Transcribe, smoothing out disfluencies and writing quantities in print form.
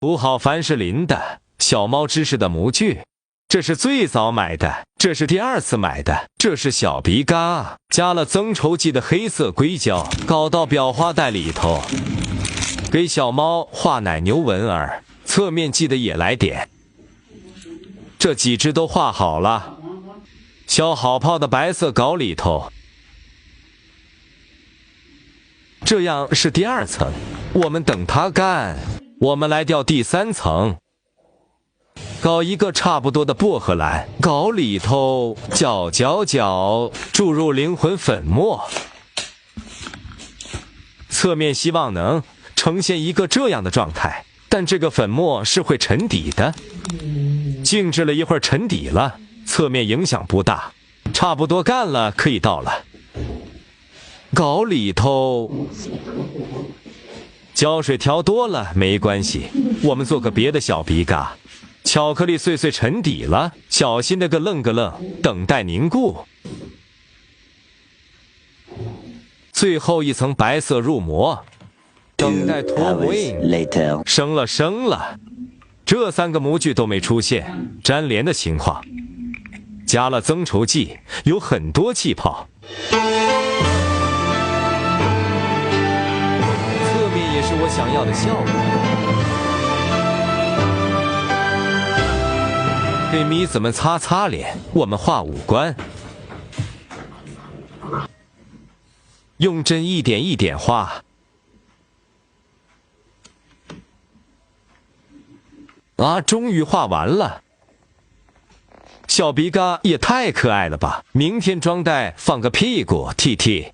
涂好凡士林的小猫知识的模具，这是最早买的，这是第2次买的，这是小鼻嘎，加了增稠剂的黑色硅胶，搞到裱花袋里头。给小猫画奶牛纹儿，侧面记得也来点。这几只都画好了，削好泡的白色稿里头。这样是第2层，我们等它干。我们来调第3层，搞一个差不多的薄荷蓝，稿里头搅，注入灵魂粉末。侧面希望能呈现一个这样的状态，但这个粉末是会沉底的。静置了一会儿，沉底了，侧面影响不大，差不多干了，可以倒了。稿里头胶水调多了没关系，我们做个别的小鼻嘎。巧克力碎沉底了，小心的个愣，等待凝固。最后一层白色入膜，等待脱模印。生了，这3个模具都没出现粘连的情况，加了增稠剂，有很多气泡。也是我想要的效果。给米子们擦脸，我们画五官，用针一点一点画。啊，终于画完了。小鼻嘎也太可爱了吧！明天装袋放个屁股，TT。